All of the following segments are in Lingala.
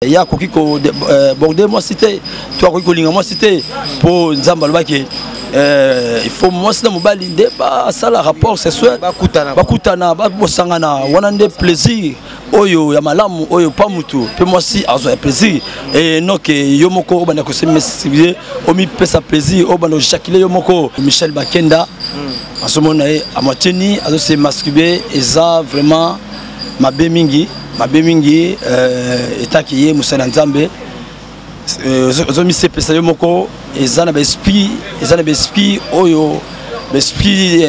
Il y a qui border moi cité, toi qui colinga moi cité pour Nzamba Lobaki. Il faut moi c'est mon balinde ba ça le rapport c'est soit bakutana bakosangana wanande plaisir oyo ya malamu oyo pas mutu pe moi si azo plaisir et donc yo moko bana ko se mesibier o mi pesa plaisir o bana chakile yo moko Michel Bakenda en ce moment à moitié azo se mascuber et ça vraiment mabe mingi état qui est Moussa Nzambe zo mi se pesa yo moko et ça na esprit oyo esprit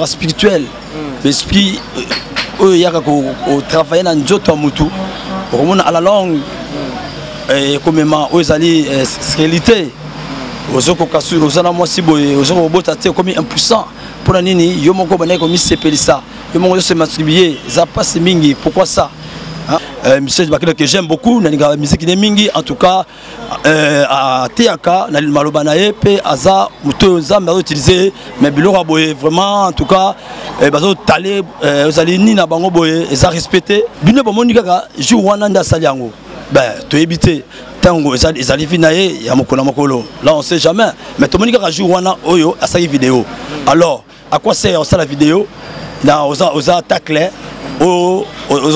spirituel esprit oyo yaka ko travailler na nzoto mutu komona à la longue comme ma ozali réalité ozoko kasu ozana moi si boye ozoko bota te comme impuissant pour nini yo moko bana ko mi se pelisa yo moko se mascribier ça passe mingi pourquoi ça Michel Bakenda que j'aime beaucoup na musique de mingi en tout cas à Teaka na maloba na ye pe aza muto nzambe utiliser mais biloko boye vraiment en tout cas bazo talé ozali ni na bango boye eza respecté bino bomoni kaka jour wana nda saliango ben to éviter tango ezali finaye ya mokolo mokolo là on sait jamais mais to moni kaka jour wana oyo asali vidéo alors à quoi sert ça la vidéo na oza tacle aux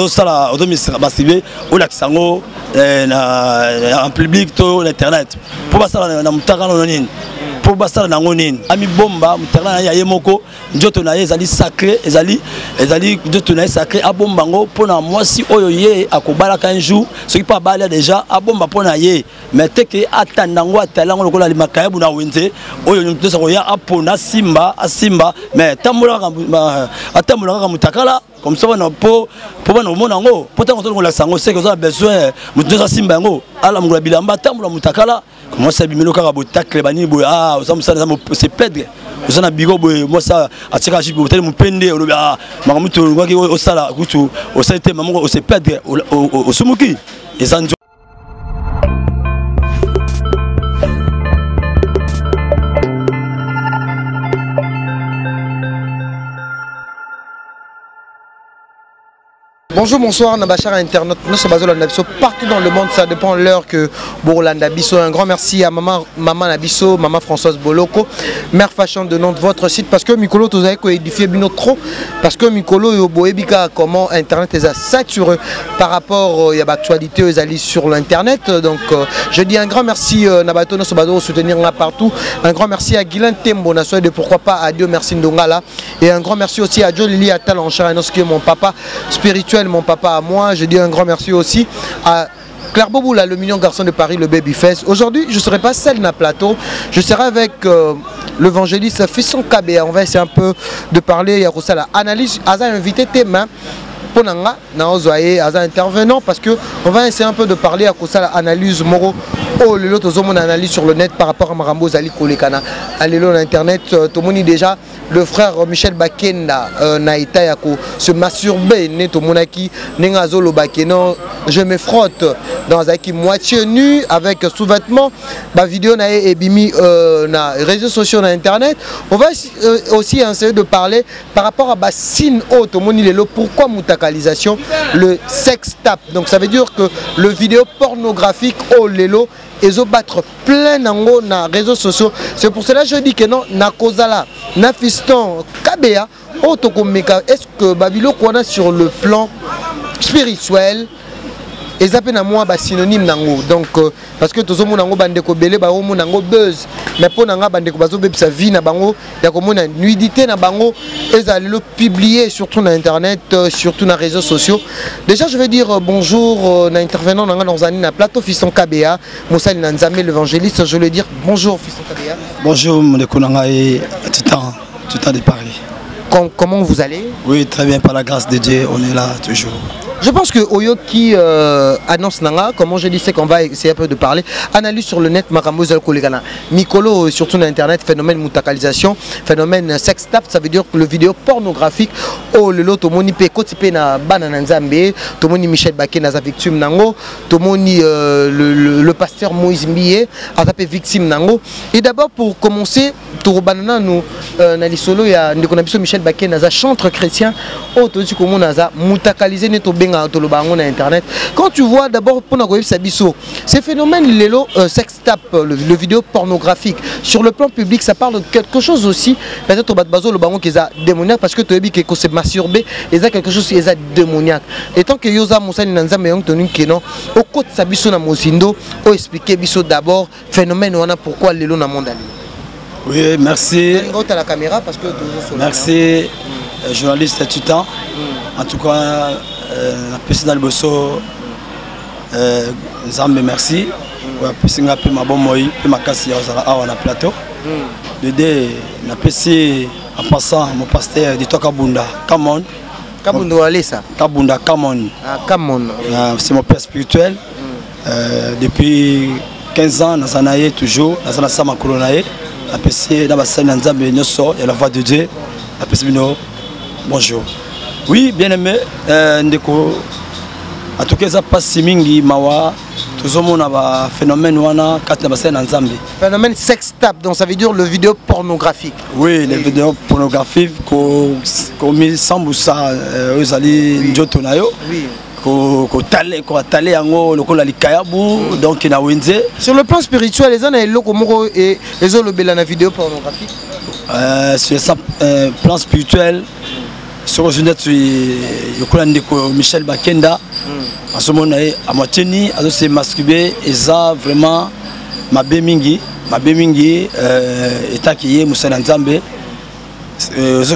sala aux ministres basibé au laxango en public to l'internet pour basala na mutaka nonine pour basala na ngonine ami bomba mutaka ya yemoko njoto na ezali sacré ezali njoto na sacré abomba ngo pona mwasi oyo ye akobala kan jour ce qui pas bala déjà abomba pona ye mais teke atanda ngo atalango lokola limakayebu na wenze oyo njoto sa ya apona simba mais tamula ka mutakala comme ça on pour bana mona ngo pourtant on la sango c'est que ça a besoin mutu za simba ngo ala mungula bilamba tambula mutakala comment ça bimelo ka botakle bani boy ah c'est pèdre vous na bigo boy moi ça atika jibi hôtel mupende olobi ah makamutu ngaki o sala kutu o saite mamango o c'est pèdre o sumuki ezanjo. Bonjour, bonsoir, Nabachar Internet, nous sommes partout dans le monde, ça dépend de l'heure que Borolanda Bisso. Un grand merci à maman Nabisso, maman Françoise Boloko, mère fashion de nom de votre site, parce que Mikolo, vous avez édifié Bino trop, parce que Mikolo, Yoboebika, comment Internet est saturé par rapport à l'actualité, aux alliés sur l'Internet. Donc, je dis un grand merci Nabato, nous sommes soutenir là partout. Un grand merci à Guylain Tembo, de pourquoi pas à Dieu, merci Ndongala. Et un grand merci aussi à Joe Lili Atal en Charanos, qui est mon papa spirituel, mon papa à moi. Je dis un grand merci aussi à Claire Boboula, le mignon garçon de Paris, le Babyface. Aujourd'hui, je ne serai pas seul dans le plateau. Je serai avec l'évangéliste Fisson Kabea. On va essayer un peu de parler. Il y a aussi l'analyse. Aza invité tes mains. Ponanga, Aza intervenant parce que on va essayer un peu de parler à cause de l'analyse Moro. Oh, le lot mon analyse sur le net par rapport à Marambo Zali Kolekana. Allez là internet, tout le monde déjà le frère Michel Bakenda Naïta Yako se masturber neto monaki Nengazolo Bakeno. Je me frotte dans un qui moitié nu avec sous-vêtements. Ma vidéo na ebimi na réseaux sociaux na internet. On va aussi essayer de parler par rapport à Bassine O Tomoni Lelo. Pourquoi mutakalisation le sex tap. Donc ça veut dire que le vidéo pornographique au Lelo ils ont battre plein d'ango na réseaux sociaux. C'est pour cela que je dis que non, na Kozala, na Fiston Kabea, est-ce que Babylone qu'on a sur le plan spirituel et ça peine à moi synonyme nango donc parce que tous mon nango bande ko belé ba mon nango buzz mais pour nanga bande ko bazo sa vie na bango ya ko mona nudité na bango et allez le publier surtout na internet surtout na réseaux sociaux. Déjà je vais dire bonjour na intervenant dans un na plateau Fiston Kabea Moussa Nzambe l'évangéliste. Je veux dire bonjour Fiston Kabea. Bonjour mon konanga et Titan de Paris. Comment vous allez? Oui, très bien, par la grâce de Dieu, on est là toujours. Je pense que Oyo qui annonce Nanga, comment je dis, c'est qu'on va essayer un peu de parler. Analyse sur le net, Maramouzal Kolekana. Mikolo, surtout sur Internet, phénomène mutakalisation, phénomène sex tap, ça veut dire que le vidéo pornographique, oh le lot, Tomoni Peko, Tipé na Banana Nzambe, Tomoni Michel Baké, Naza victime Nango, Tomoni le pasteur Moïse Mbié, Azapé victime Nango. Et d'abord, pour commencer, Toro Banana, nous, Nali Solo, il y a Michel Baké, Naza chantre chrétien, oh, Tozi Komo Naza, mutakalisé, Neto benga tolobango na internet. Quand tu vois d'abord pour na sabiso, ces phénomènes lelo sex tape, le vidéo pornographique sur le plan public, ça parle de quelque chose aussi. Peut-être au bazo le bango qui est démoniaque parce que tu as dit que c'est masturbé, et ça quelque chose qui est démoniaque. Et tant que yosa moussani nanza mais tenu que non, au côté sabiso na mosindo, au expliquer biso d'abord phénomène on a pourquoi lelo na monde. Oui, merci. La caméra parce que merci, journaliste Tutan. En tout cas, la personne dans le bosso, Zambe, merci. La personne a pu m'abonner, puis ma casse à la plateau. Le dé, la personne en passant, mon pasteur dit Kabunda, Kamon. Kabunda, allez ça. Kabunda, Kamon. Kamon. C'est mon père spirituel. Depuis 15 ans, dans un toujours, dans un sama colonae. La PC dans la scène Nzambe Nyoso et la voix de Dieu. La PC Bino, bonjour. Oui, bien aimé, Ndeko. En tout cas, ça passe mingi mawa. Tout le monde a un phénomène wana quand na scène Nzambe. Phénomène sex tape, donc ça veut dire le vidéo pornographique. Oui, les vidéos pornographiques comme il semble ça, ils allaient njoto nayo. Oui. Sur le plan spirituel, les gens et les autres la vidéo pornographique. Sur le plan spirituel, sur le Michel Bakenda, à ce moment à Matini, à se masturber, et ça vraiment ma bémingi, étant qui est Moussa Nzambe.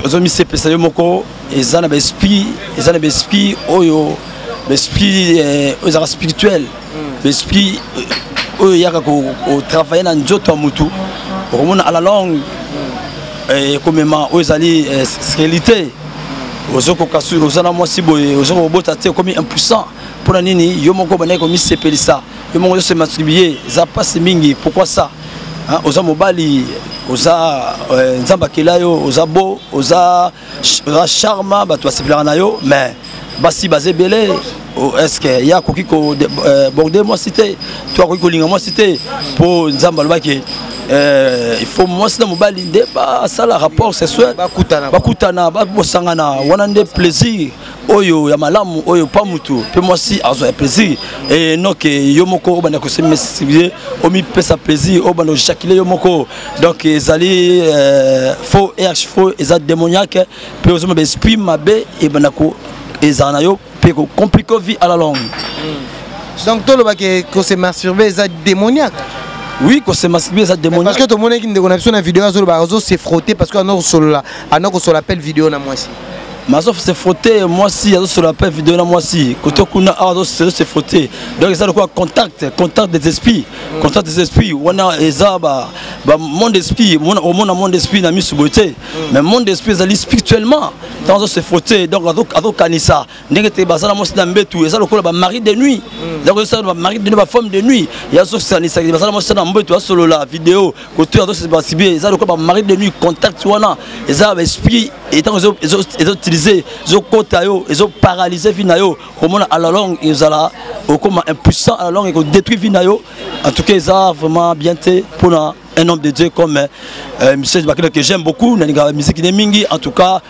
Zomi se pesa yomoko, et ça n'a pas esprit, oyo. L'esprit spirituel, l'esprit qui travaille dans notre mutu, à la longue, comme aux alliés, réalité, aux comme impuissant pour la nini, yomoko bané comme se pelissa, yomoko se masturber, ça passe mingi, pourquoi ça? Aux amobali, aux nzambakelayo, aux abo, aux charma, bah toi c'est planayo, mais basi basé belé. Est-ce qu'il y a qui bordé moi cité, toi qui moi cité pour Nzambalbaki il faut moi c'est mon bali débat ça le rapport sexuel bakutana bakosangana wanande plaisir oyo ya malamu oyo pas mutu pe moi si azo plaisir et non que yomoko obana ko se mesibie omi pesa plaisir obana chakile yomoko donc ezali faux et faux ezat démoniaque pe ozo me esprit mabe et banako ezanayo pe ko compliquer vie à la longue. Donc tout le bac que c'est masturbé c'est démoniaque. Oui, que c'est masturbé c'est démoniaque. Parce que tout le monde qui ne connaît pas la vidéo sur le barozo c'est frotté parce qu'on a sur la l'appel vidéo na moi aussi. Mais sauf c'est frotté moi si sur l'appel vidéo na moi aussi. Côté kuna c'est frotté. Donc ça de quoi contact des esprits. Contact des esprits. On a ezaba monde d'esprit, au monde d'esprit na mis sous beauté. Mais monde d'esprit ça spirituellement. Dans ce frotté donc ado kanisa. Ndenge bazala moi na mbetu ezala ko ba mari de nuit. Donc ça ba mari de nuit ba femme de nuit. Ya so sanisa bazala moi na mbetu solo la vidéo côté ado c'est ba sibé ezala ko ba mari de nuit contact wana ezaba esprit et tant ils ont utilisé ils ont kotayo ils ont paralysé finayo au monde à la longue ils ala comme impuissant à la longue et détruit finayo. En tout cas ils ont vraiment bien été pour un homme de Dieu comme Michel Bakela que j'aime beaucoup na musique de mingi en tout cas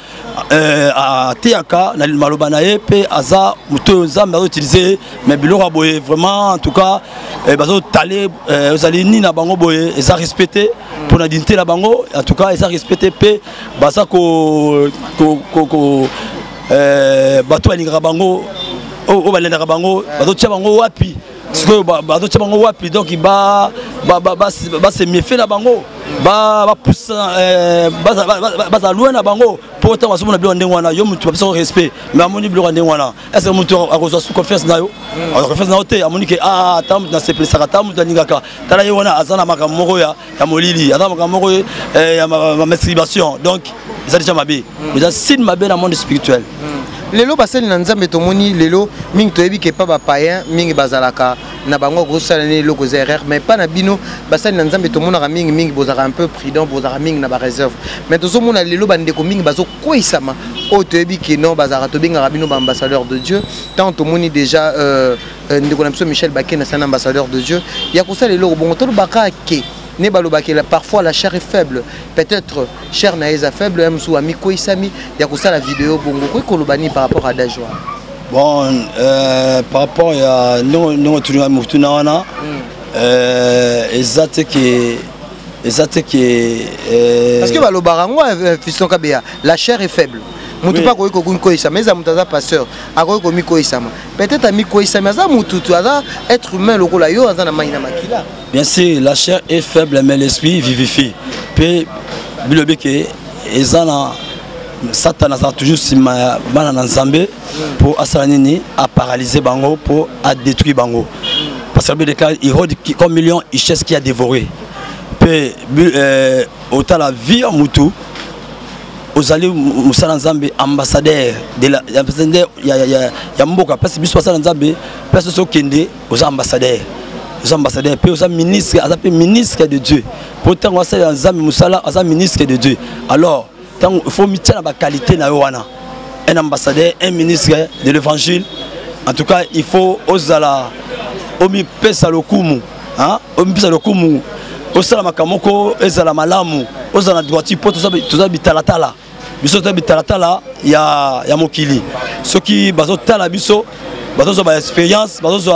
à Teaka na malobanaye pe aza muto nzambe a utilisé mais biloko boye vraiment en tout cas bazo talé aux alini na bango boye ils ont respecté pour la dignité la bango en tout cas ils ont respecté pe basa ko bato alinga bango o balenda bango bazo tia bango wapi bazo tia bango wapi donc ba se méfier na bango ba pousse ba loin na bango pour autant baso na bilo ndengwana yo mutu ba respect mais amoni bilo ndengwana est-ce que mutu a reçoit sous confiance na yo a confiance na hote amoni que tam na se plesa tam mutu ningaka tala yo wana azana makamoko ya molili azana makamoko ya ma masturbation donc ça déjà mabe déjà signe mabe dans monde spirituel. Lelo basali na nzambe tomoni lelo mingi toyebi ke pa ba païen mingi bazalaka na bango ko sala ne loko erreur mais pas na bino basali na nzambe tomona mingi bozaka un peu prudent bozaka mingi na ba réserve mais tozo mona lelo bande ko mingi bazo koisama o toyebi ke non bazaka to binga bino ba ambassadeur de Dieu tant tomoni déjà ndeko na Michel Bakena c'est un ambassadeur de Dieu ya ko sala lelo bon to baka ke parfois la chair est faible, peut-être chair naïsa faible, même sous ami koisami, il y a ça la vidéo bongo kolobani par rapport à Dajwa. Bon, par rapport à nous Moutouna, exact que parce que le barango fiston kabea la chair est faible. Mutu pas koyi kokunko isa mais amutaza passeur akoyi komiko isa peut-être amiko isa mais ça mutu aza être humain lokola yo aza na maina makila. Bien sûr, la chair est faible mais l'esprit vivifie. Puis bilobi que ezana Satan a toujours sima bana na Nzambe pour asalanini à paralyser bango pour à détruire bango. Parce que le cas il rôde comme million richesse qui a dévoré. Puis autant la vie en mutu aux alliés Moussa Nzambe ambassadeur de la ambassadeur ya mboka parce que biso Moussa Nzambe parce que kende aux ambassadeurs puis aux ministres ministre de Dieu pourtant Moussa Nzambe Moussa as ministre de Dieu alors il faut mettre la qualité na wana un ambassadeur un ministre de l'évangile en tout cas il faut osala omi pesa lokumu hein omi pesa lokumu osala makamoko ezala malamu osala droiti po toza bitalatala biso toza bitalatala ya mokili soki bazo tala biso bazo ba expérience bazo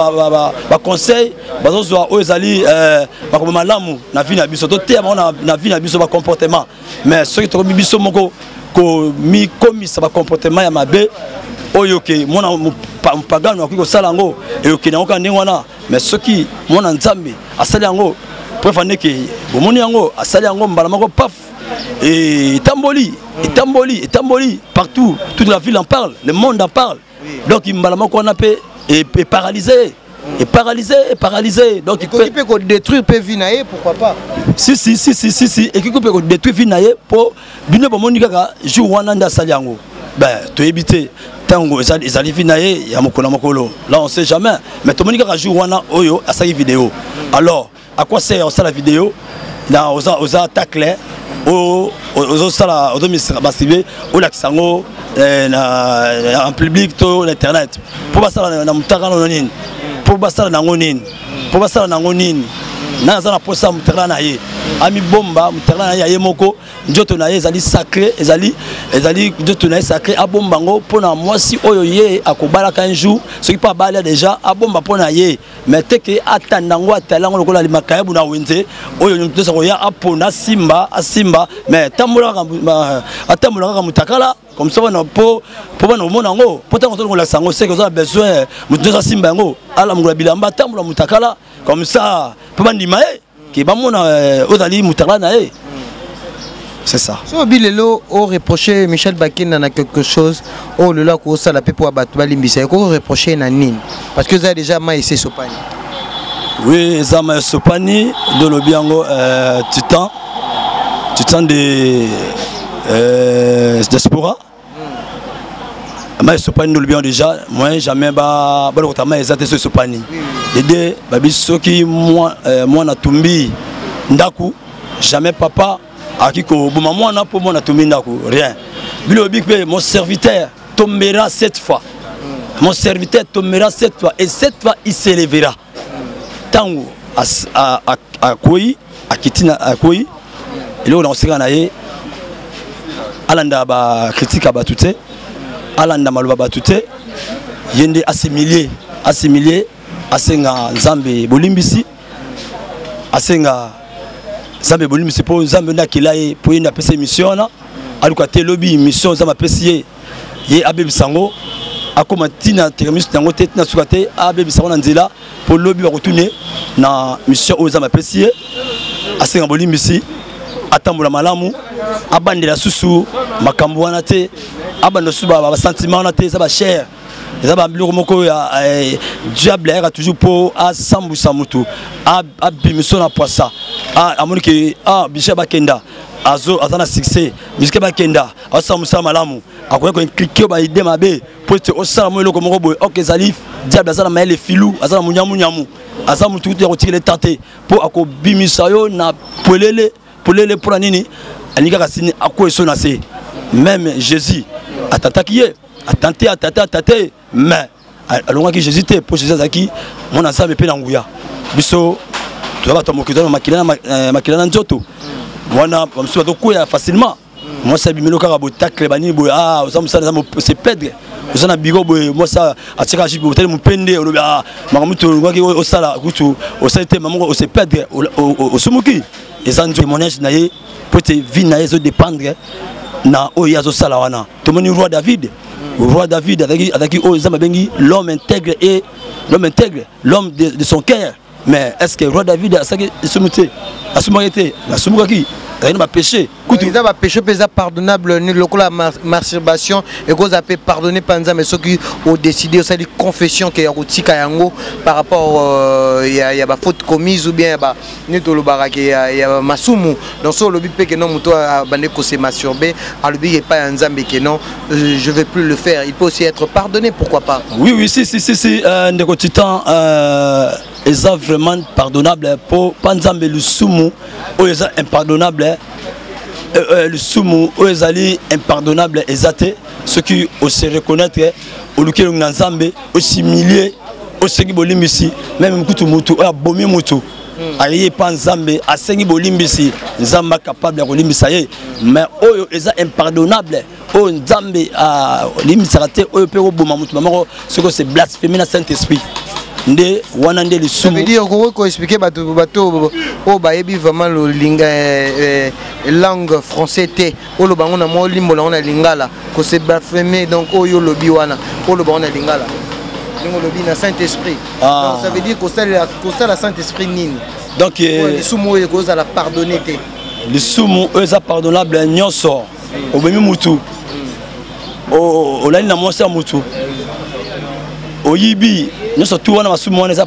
ba conseil bazo o ezali ba malamu na vie na biso to te na vie na biso ba comportement mais soki to biso moko ko mi komisa ba comportement ya mabe oyo ke mona mpagano akiko sala ngo eyoke na oka ndengwana mais soki mona Nzambe asali yango préféré que bomoni yango asali yango mbala mako paf et tamboli partout toute la ville en parle le monde en parle donc mbala mako on appelle et paralysé donc il peut détruire peut vinailler pourquoi pas si et qui peut détruire vinailler pour bino bomoni kaka jour wana nda asali yango ben to éviter tango ezali vinailler ya mokolo makolo là on sait jamais mais to moni kaka jour wana oyo asali vidéo alors à quoi sert ça la vidéo là aux attaques là aux sala aux ministres basibé au laxango en public to l'internet pour passer na mutaka nonine pour passer na ngonine na za na posa mutaka na ye ami bomba mutaka na ye moko njoto na ye ezali sacré ezali njoto na ye sacré abomba ngo pona mwasi oyo ye akobala un jour ce qui pas bala déjà abomba pona ye mais teke atandango atalango lokola limakayabu na wenze oyo nyoto sako ya apona asimba mais tambola ka mutakala comme ça on po bana mona ngo pourtant on la sango c'est que ça a besoin mutoza simba ngo ala mungula bilamba tambola mutakala comme ça po bandima qui ba mona ozali mutakala na ye. C'est ça. So bilelo o reprocher Michel Bakina na quelque chose oh le là ko sala pe pour abattre balimbisa ko reprocher na nini parce que ça a déjà ma essayé Sopani. Oui, ça m'a Sopani de l'Obiango titan de diaspora. Ma Sopani de l'Obiango déjà moi jamais ba notamment exacté ce Sopani. Dede babiso ki moi na tumbi ndaku jamais papa Akiko, moi n'a pour moi rien. Mon serviteur tombera 7 fois. Mon serviteur tombera 7 fois et 7 fois il s'élèvera. Tango à Koi, à Kitina à Koi, et là on s'est gagné. Alanda ba critique à batute, Alanda maluba batute, yende assimilé, asenga Nzambe bolimbisi, asenga Zambe bolimi c'est pour Zambe na kilaye pour une apesi mission na alukate lobby mission Zamba pesier ye abebi sango akoma tina terminus nango tete na sukate abebi sango na nzela pour lobby ba retourner na mission o Zamba pesier asenga bolimi si atambola malamu abandela susu makambo wana te abanda suba ba sentiment na te ça ba cher ça ba biloko moko ya diable a toujours pour a sambusa mutu a bimiso na poissa a monike a bisha bakenda azo azana succès bisha bakenda a sambusa malamu akoya ko cliquer ba idée mabe pour te osala mo eloko moko boy OK zalif diable azana maele filou azana munyamu azana mutu te retirer tenté pour ako bimisa yo na polele pour nini anika kasini ako esona se même Jésus atatakiye attenté mais alors que Jésus était pour Jésus qui mon ensemble pe na nguya biso tu vas tomokito makilana nzoto wana bamso to kuya facilement moi ça bimelo kaka botakle bani bo ah c'est perdre Vous en avez bigobo, moi ça, à tirer à Jibo, vous allez me peiner, au lobby, Maramuto, au sala, au salité, maman, au se perdre, au Sumuki. Et ça, nous témoignage naïe, pour te vie naïe, se dépendre, na Oyazo Salawana. Tout le monde roi David. Le roi David, avec l'homme intègre et l'homme de son cœur. Mais est-ce que le roi David a ce muté, a ce moyenté, a ce mouraki, il n'a pas péché. Il a péché, il est pardonnable, la masturbation, et qu'on a pardonné pendant mais ceux qui ont décidé de faire confession qu'il y a un par rapport il y a des fautes commises ou bien il y a masumu. Donc ce lobby que non muto a bandé que c'est masturbé, à lobby pas un zambe que non, je vais plus le faire. Il peut aussi être pardonné, pourquoi pas? Oui, si, de titan est vraiment pardonnable pour Panzambe le Soumou, ou est impardonnable. Le Soumou, ou est impardonnable, exacté, ceux qui se reconnaître, au lequel on a Zambé, aussi milliers, aussi bolimbisi, même Koutou Moutou, à Bomi Moutou. Aïe Panzambe, à Sengi bolimbisi, Zamba capable de limbisaye, mais oh, est impardonnable. Oh, Zambé à limbisaté, oh, Péro Boumamoutou, maman, ce que c'est blasphémé dans Saint-Esprit. Nde wanande le ça veut dire qu'on expliquer bateau oh baebi vraiment le langue français té oh le bango na mo limbo na lingala ko se bafemé donc oh yo lobi wana oh le bango na lingala lingo lobi na Saint-Esprit donc ça veut dire que ça la Saint-Esprit nini donc les sumo e ko za la pardonner té les sumo eux a pardonnable nyonso o bemi mutu o la na mo sa mutu Oyibi, nous sommes tous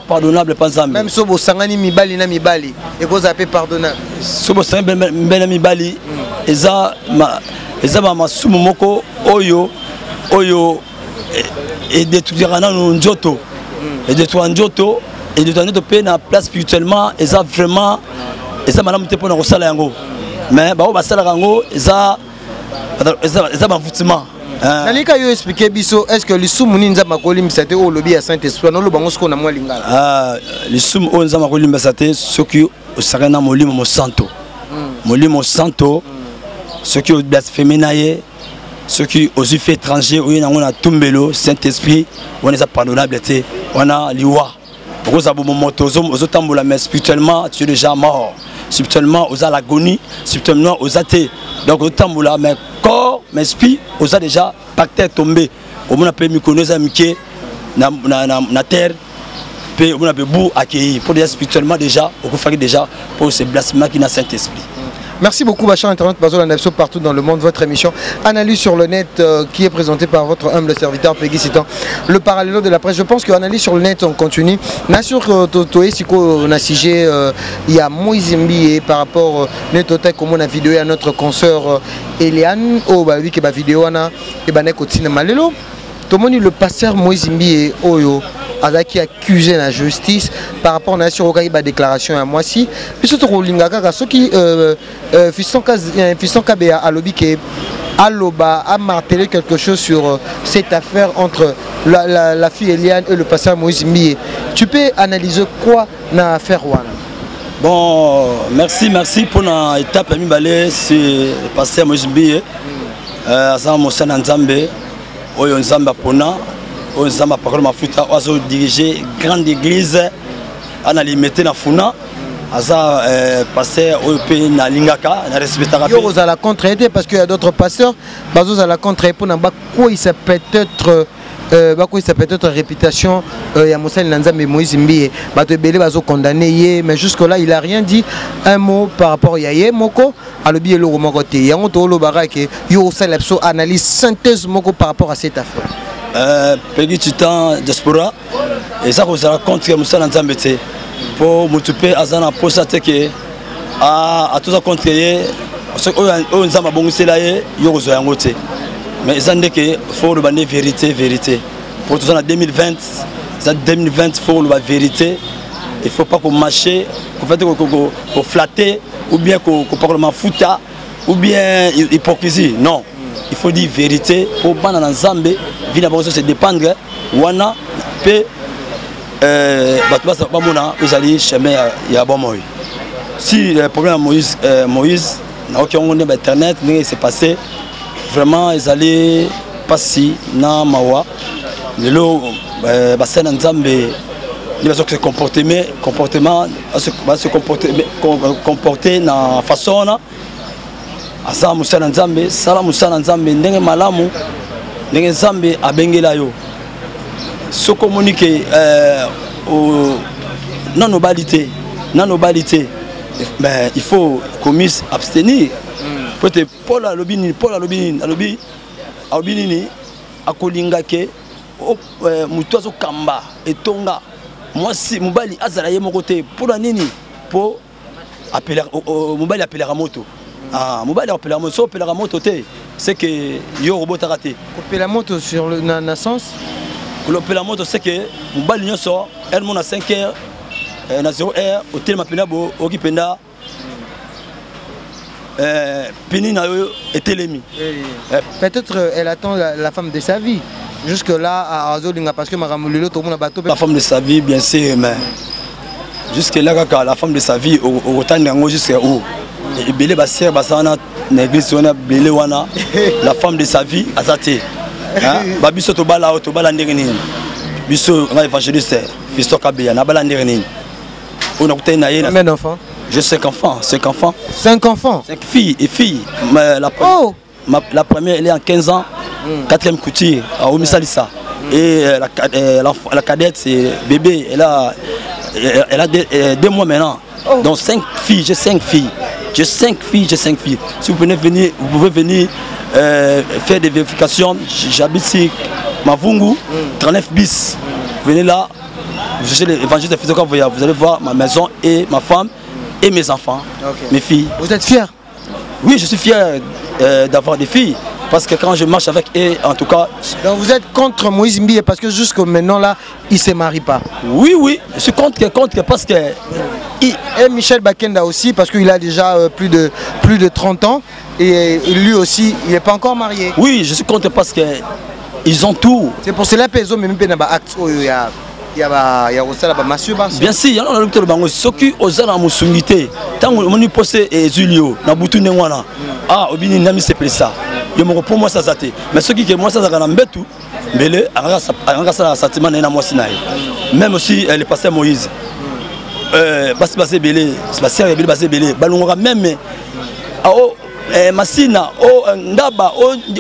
pardonnables. Même si vous avez mibali na mibali, et vous avez pardonnable. Si vous avez mibali, et ça ma sumomoko oyo et détruire un njoto et détruire un njoto et de donner de paix dans la place spirituellement et ça vraiment et ça madame te pour nous saler yango mais bah on va saler yango et ça bavoutement. Nalika yo expliquer biso est-ce que les soumuni nzamba kolimisa te o lobby à Saint-Esprit no lobango siko na mwa lingala les soum o nzamba kolimisa te soki osakana molimo mo santo molimo santo soki o blasphémé naye soki ozu fait étranger o na ngona tumbelo Saint-Esprit on est pardonnable te on a liwa okoza bo moto ozo tambola mais spirituellement tu es déjà mort spirituellement aux l'agonie spirituellement aux athées donc au tambola mais corps mais esprit aux a déjà pacté tombé au monde appelle Mykonos amitié na terre puis on a beau accueillir pour déjà spirituellement déjà au coup déjà pour ce blasphème qui n'a Saint-Esprit. Merci beaucoup, Bachar Internet Bazo Lanabso partout dans le monde. Votre émission Analyse sur le net qui est présentée par votre humble serviteur Peggy Citan. Le parallèle de la presse. Je pense que Analyse sur le net, on continue. Bien sûr que Totoé, si on a sujet, il y a Moïse Mbi par rapport à notre comme on a vidéo à notre consoeur Eliane. Oh, bah oui, que ma vidéo et bah n'est malelo. Tout le monde le pasteur Moïse Mbi Oyo. Qui accusé la justice par rapport à la déclaration à moi si puis surtout ceux qui Fiston Kabea a lobby qui Aloba a martelé quelque chose sur cette affaire entre la fille Eliane et le pasteur Moïse Mbi. Tu peux analyser quoi dans l'affaire Wana? Bon, merci pour l'étape à Mibale, c'est le pasteur Moïse Mbi. Ça m'a Nzambe, Oyo Nzamba Pona. On s'est dirigé grande église on a limité na funa asa passer au pays na lingaka na respecter yo vous allez contre-aider parce qu'il y a d'autres pasteurs bazo allez contre pour na quoi il s'appelle peut-être réputation ya Moussel Nzambe Moïse Mbi bato belé bazo condamné mais jusque là il a rien dit un mot par rapport à Yaye Moko alobi elo moko te yango to lo barake yo salapso analyse synthèse moko par rapport à cette affaire. Peggy Titan diaspora et ça vous a contre Moussa Nzambe pour m'occuper azana pour ça que à tout ça contre ce on Nzamba bongusé là yo ko zoyango te mais ça ndé que faut le bande vérité pour tout ça en 2020 ça 2020 faut le vérité il faut pas qu'on marcher qu'on fait qu'on flatter ou bien qu'on parle de fouta ou bien hypocrisie non. Il faut dire vérité pour bana na Nzambe vina bango se dépendre wana pe batwa ba mona uzali chemin ya bon moi si le problème Moïse na aucun on internet mais c'est passé vraiment ils allaient pasi na mawa lelo basana nzambe ni bazo se comportement se comporter na façon na asa musana nzambe sala musana nzambe ndenge malamu ndenge nzambe abengela yo soko monike nanobalité mais il faut commis abstenir peut-être Paul alobini alobi akolinga ke mutu azo kamba etonga mwasi mobali azala ye moko te mpona nini po mobali apelaka moto mobali apelaka moto so opelaka moto te c'est que yo robotaka te kopela moto sur le na sens kolopela moto c'est que mobali nyonso elle mona 5 heures na 0 heure hotel mapena bo okipenda pini na yo etelemi peut-être elle attend la femme de sa vie jusque là à Azolinga parce que maramulelo tout le monde bateau la femme de sa vie bien sûr mais jusque là kaka la femme de sa vie au tanda ngo jusqu'à où et belé ba sœur basana na église wana belé wana la femme de sa vie azate hein ba biso to bala ndenge nini biso nga évangéliste Fiston Kabeya na bala ndenge nini on a coûté na yena combien d'enfants? J'ai 5 enfants. 5 enfants. 5 enfants? 5 filles et filles. Mais la première, elle est en 15 ans. 4e couture à Omisalissa. Et la cadette, c'est bébé. Elle a 2 mois maintenant. Donc 5 filles. J'ai 5 filles. J'ai 5 filles. Si vous pouvez venir faire des vérifications. J'habite ici, Mavungu, 39 bis. Venez là. Vous cherchez l'évangile de Fiston Kabeya. Vous allez voir ma maison et ma femme. Et mes enfants, mes filles. Vous êtes fier? Oui, je suis fier d'avoir des filles. Parce que quand je marche avec eux, en tout cas... Donc vous êtes contre Moïse Mbiye parce que jusqu'à maintenant là, il ne se marie pas? Oui, je suis contre parce que... Et Michel Bakenda aussi parce qu'il a déjà plus de 30 ans. Et lui aussi, il n'est pas encore marié. Oui, je suis contre parce que ils ont tout. C'est pour cela que les hommes même pas acte. Bien sûr, il y a un docteur Bango, ce qui aux ans à Moussungité, tant que mon posé et Zulio, na Boutou Nengwana, Obini Nami c'est ça. Il me pour moi ça zaté. Mais ce qui est moi ça a un betou, mais le Aranga sentiment n'a moi sinaï. Même aussi elle est passée Moïse. Basé Belé, basé Belé, Balonga même. Masina ndaba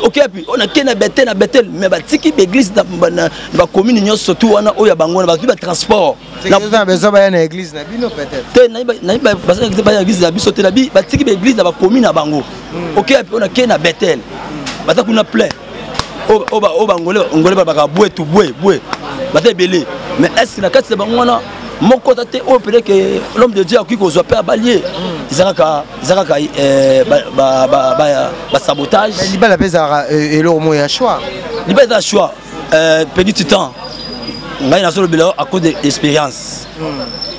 okepi on a kena betel mais batiki l'église na commune nyonso surtout wana oya bango na ba transport na besoin ba na église na bino peut-être te na ba église na biso te na bi batiki l'église na ba commune na bango okepi on a kena betel batakuna plein o bangole ba bwetu bwe baté belé mais est-ce que na kati bango wana moko tate o peut que l'homme de Dieu qui kozwa pe abalier izaka sabotage libala pesa elo mo ya choix libala choix petit temps ngai na solo bela à cause de l'expérience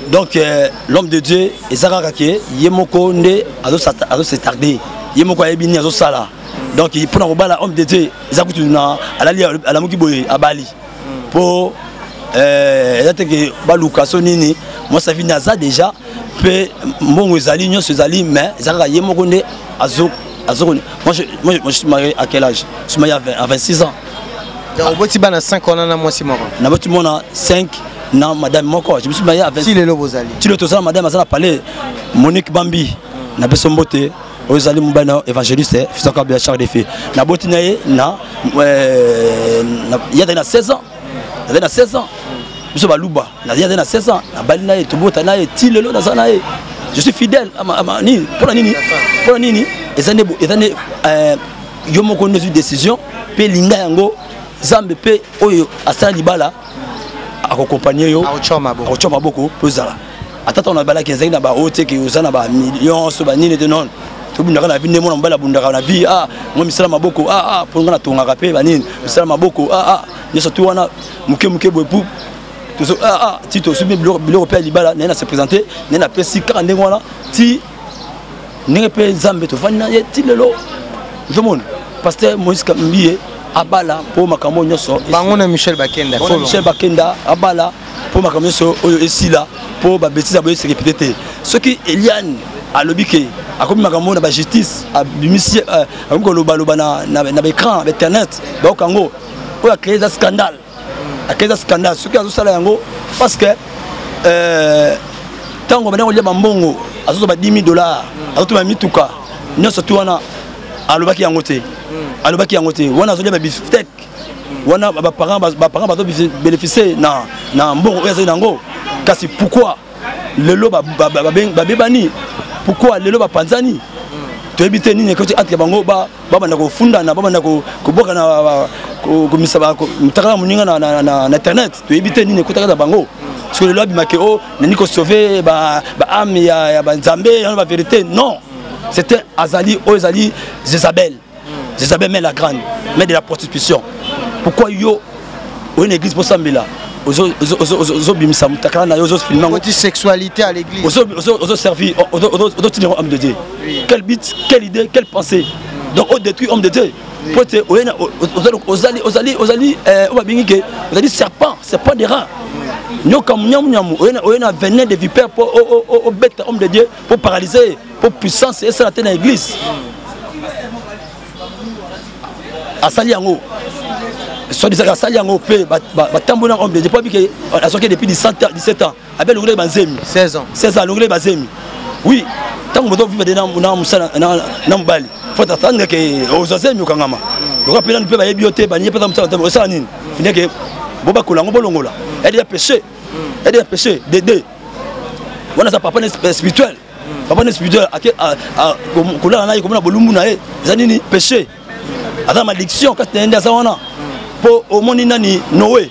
donc l'homme de Dieu ezaka ke yemoko nde azo se tarder yemoko ayebini azo sala donc il pour na bala homme de Dieu ezakutu na ala moki boye abali pour que baluka sonini moi ça vient ça déjà peu mon ezali nyonso ezali mais ezaka yemoko nde azo moi je suis marié à quel âge? Je suis marié à 26 ans. Donc boti bana 5 ans na moi si moko na boti mona 5 na madame moko je me suis marié à 26 si lelo bozali ti le tozala madame azala parler Monique Bambi na beso mbote ozali mobana évangéliste Fiston Kabeya Charles de Fé na boti na ye na il y a 16 ans. Il y a 16 ans. Je suis baluba. Il y a 16 ans. Je suis fidèle à Nini. Pour Nini, les années, yo moko une décision. Pe linga yango, zambe pe oyo asala libala, accompagner yo. Aochoma beaucoup. Pozala. Attends on a bala 15 na ba hote ki osana ba millions so ba nini de non. Tobunda na vie ndemo na mbala bundaka na vie moi misala maboko pour nga na tonga pe ba nini misala maboko ni surtout wana muke boy pou to tito subi bilo pe libala na se présenter na pesi 40 ngwana ti ne pe zambe to fana ye ti lelo je monde pasteur Moïse Mbiye abala pour makambo nyoso bango na Michel Bakenda abala pour makambo nyoso oyo esila pour ba bêtise aboye se répéter ce qui Eliane alobike akomi makambo na ba justice abimisi akomi loba na écran internet ba kango o a créé un scandale a créé un scandale ce qui a sala yango parce que tango bana olia bambongo azozo ba $10,000 azoto ba mituka nyoso tu wana alobaki yango te wana azolia ba biftek wana ba parents bato bénéficier na mbongo oyo nango kasi pourquoi lelo ba bebani pourquoi lelo ba panzani to ebite nini ko ati bango ba bana ko funda na bana ko boka na ko misaba ko mutaka muninga na internet to ebite nini ko taka bango parce que lelo bimake o nani ko sauver ba âme ya ba nzambe ya ba vérité non c'était Azali Ozali Jézabel mais la grande mais de la prostitution pourquoi yo une église pour sambela ozo bimisa mutakala na yo ozo filmer côté sexualité à l'église ozo servi ozo tenir homme de Dieu quel but quelle idée quelle pensée donc on détruit homme de Dieu pour te ozali serpent des rats nyoka munyamu oyena venin de vipère pour au bête homme de Dieu pour paralyser pour puissance et ça la tenir l'église asali yango soit disant asali yango pe batambona homme de Dieu pas que a sorti depuis 17 ans avec le banzemi 16 ans le banzemi oui tant que vous vivez na musala na mbali faut attendre que aux azemi okangama donc apela pe ba yebiote ba nye pe musala osala nini finir que boba kolango bolongola elle est péché dédé wana ça papa spirituel kola na yikomona bolumbu na ye zanini péché ada malédiction quand tu es dans ça pour au monde nani Noé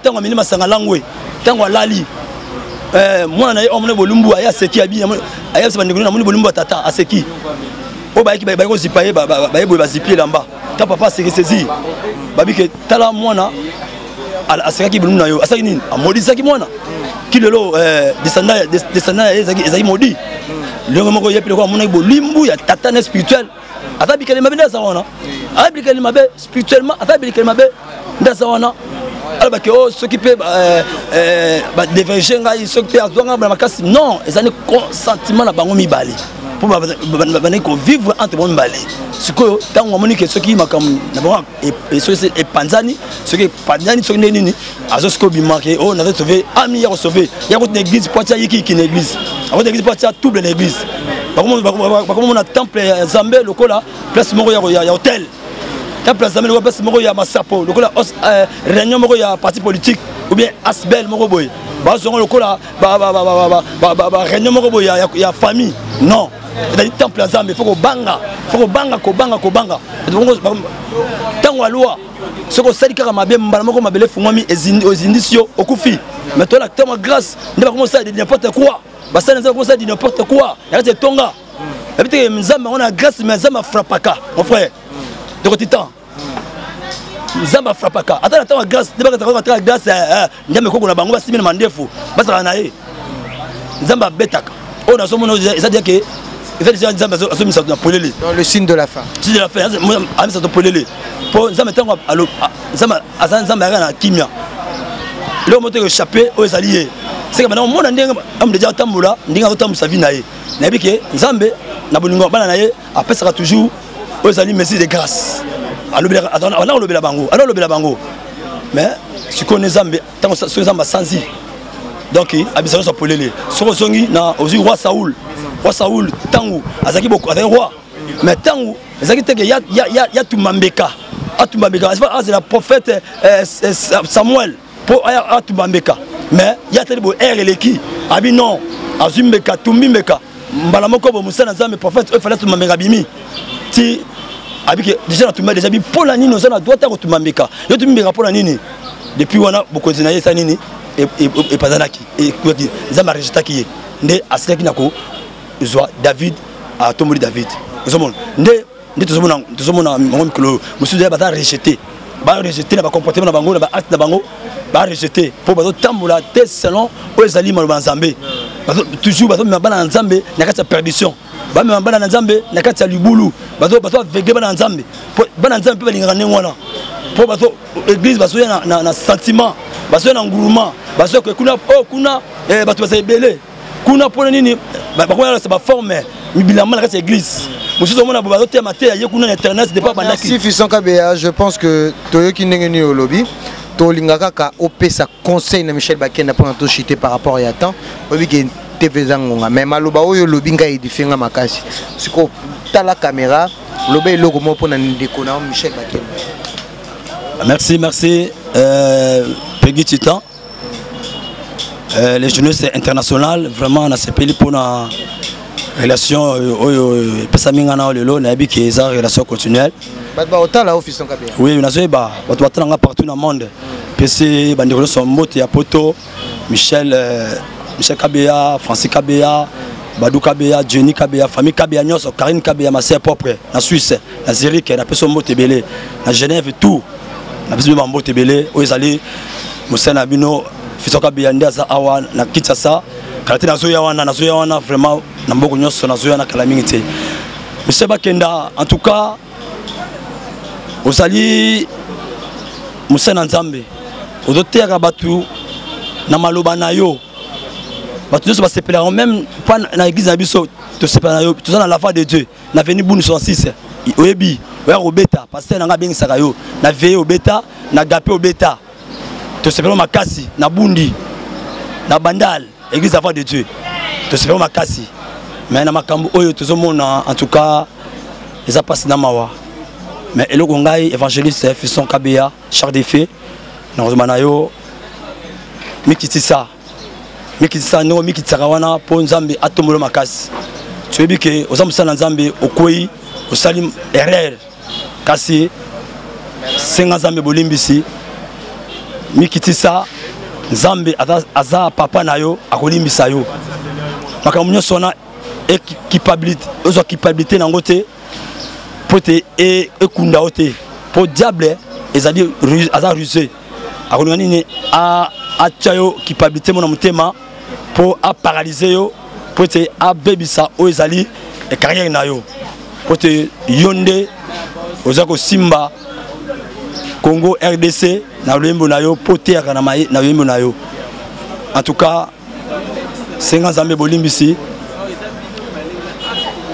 tango minima sanga langwe tango alali moi na omone bolumbu aya seki abi aya se bandeko na moni bolumbu tata aseki o ba ki ba ko zipaye ba ba zipier lamba ta papa se saisir babi ke tala mwana aseki bolumbu na yo aseki nini amodisaki mwana ki lelo descendant ezaki modi le moko yepi ko mona bolumbu ya tata na spirituel ata bikele mabe ndasa wana ata bikele mabe spirituellement ata bikele mabe ndasa wana alba ke o ce qui peut ba déverger ngai ce qui peut azonga ba makasi non ezani consentiment na bango mibale pour ba ko vivre entre bon mibale siko tango moni ke ce qui makam na bango et ce c'est panzani ce qui panzani ce nini azo ce ko bimarqué oh na sauver ami ya sauver ya ko l'église poitia yiki ki l'église avant l'église poitia double l'église comme on a temple Zambé lokola place moko ya hôtel temple Zambé lokola place moko ya masapo lokola réunion moko ya parti politique ou bien asbel moko boy ba zongo lokola ba réunion moko boy ya famille non c'est temple Zambé faut banga tango alwa soko salika mabe mbala moko mabele fungwami ezindisio okufi mais toi la tellement grâce ndeba comment ça de n'importe quoi basa nza ko ça dit n'importe quoi ya te tonga habite mzamba on a grâce mais mzamba frappaka mon frère de titan mzamba frappaka ata ta grâce de ba ta grâce ndame ko na bango ba simina mandefu basa na ye mzamba betaka on a somo ça dit que il fait déjà mzamba so misa na polele dans le signe de la fin ami ça to polele pour mzamba tango alo mzamba na kimia le moto échappé aux alliés c'est que maintenant mon ndenge am déjà tambola ndinga ko tamusa vie na ye na bike nzambe na bolingo bana na ye apesaka toujours aux alliés merci de grâce alobela on lobela bango mais si connais nzambe tango so nzamba sanzi donc abisa so polele so zongi na ozi roi Saoul tango azaki boko azaki roi mais tango azaki teke ya tumambeka c'est la prophète Samuel pour atumbambeka mais il y a tellement air eleki abi non azumbeka tumbimeka mbala moko bo musana nzambe prophète il fallait tumambeka bimi ti abi que déjà tumba déjà bi pour la nini ozana doit ta tumambeka yo tumbeka pour la nini depuis wana bokonzi na yesa nini et pazanaki et kwaki nzambe rejetaki nde asilaki nako zwa David a tomboli David ozomona nde tozomona ngomikolo musuza bata rejeter ba rejeter na comportement na bango na ba acte na bango ba rejeter pour bazo tambola te selon ozali maloba nzambe toujours bazo mabana nzambe na kati ya perdition ba mabana nzambe na kati ya libulu bazo veger bana nzambe bana nzambe pe balingana ngwana pour bazo église bazo na sentiment bazo na nguruma bazo kuna bato bazo ebele kuna pour nini c'est ma forme mais bilan la église monsieur on a besoin de mater ya kuna internet c'est pas bandaki si Fiston Kabea je pense que toyoki ndengeni au lobby tolingaka ka opesa conseil na Michel Bakenda pour to chiter par rapport à temps obi ke TV zangonga mais maloba oyo lobby nga edifinga makasi siko tala caméra loba eloko mo pona ndeko na Michel Bakenda. Merci Peggy Titan. Les jeunesses internationales vraiment on a ces pays pour la relation pesamingana lelo na bi ki eza relation continuelle. Ba otala office en Kabea. Oui, on a zoé ba batanga partout dans le monde. PC bandiro son moto ya poto Michel Kabea, Francis Kabea, Badou Kabea, Jenny Kabea, famille Kabea nyos, Karine Kabea ma sœur propre na Suisse, na Zurich, na peso moto belé, na Genève tout. Na biso ba moto belé, oyezali Moussena Bino Fiston Kabea ndaza awa na Kinshasa. Kalati na zoya wana vraiment na mboko nyos na zoya na kala mingi te. Monsieur Bakenda en tout cas osali Moussena Nzambe. Odotera batu na maloba na yo. Batu se sepela même pas na église na biso to sepela yo tout ça dans la foi de Dieu. Na venu Boune 66. Oyebi, oya obeta pasteur na nga bengisaka yo. Na veye obeta, na gapé obeta. To sepela makasi na bundi. Na bandal, église la foi de Dieu. To sepela makasi. Mais na makambo oyo tozomona en tout cas les a passé na mawa. Mais eloko ngai évangéliste Fiston Kabea, char des faits. Na yo mikitisa no mikitsaka wana po Nzambe atomolo makasi tuyebi ke ozamusala Nzambe okoyi osali erreur kasi senga Nzambe bolimbisi mikitisa Nzambe aza papa na yo akolimbisa yo makambo nyonso wana équipabilité nango te po te ekunda o te po diable ezali aza rusé akonani a chayo capacité mon motema pour a paralyser yo pour te a bebisa o ezali e carrière na yo pour te yonde ozako simba Congo RDC na lembo na yo pour te na mai na lembo na yo en tout cas 50 Nzambe bolimbisi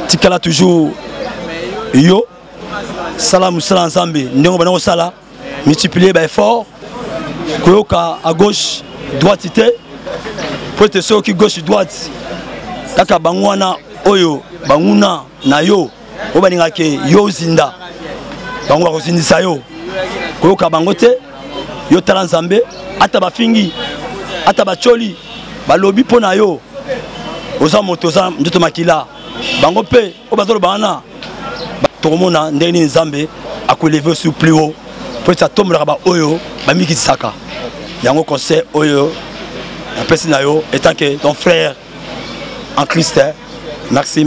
tikala toujours yo salam salam Nzambe ndongo bana ko sala multiplier by effort koyoka à gauche droite ité pour te ceux qui gauche droite kaka bangwana oyo banguna na yo obaninga ke yo zinda bango ko zindisa yo koyoka bangote yo tala Nzambe ata bafingi ata bacholi balobi pona yo oza moto za ndoto makila bango pe obazolo bana tokomona ndeni Nzambe akolever sur plus haut pour ça tombe là-bas oyo bamiki saka yango conseil oyo la personne nayo étant que ton frère en Christ. Merci.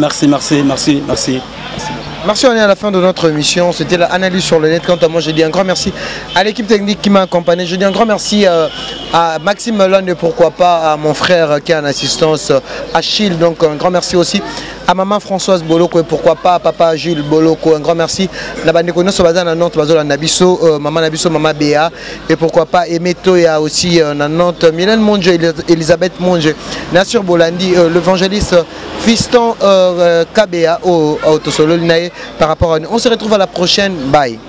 Merci, on est à la fin de notre émission. C'était l'analyse sur le net. Quant à moi, je dis un grand merci à l'équipe technique qui m'a accompagné. Je dis un grand merci à Maxime Lande, pourquoi pas à mon frère qui est en assistance, Achille. Donc un grand merci aussi à maman Françoise Boloko et pourquoi pas à papa Jules Boloko. Un grand merci. Maman Nabiso, maman Béa et pourquoi pas Emeto et aussi Nanante, Mylène Monge, Elisabeth Monge, Nassur Bolandi, l'évangéliste Fiston Kabea au Tosolo Linae par rapport à nous. On se retrouve à la prochaine. Bye.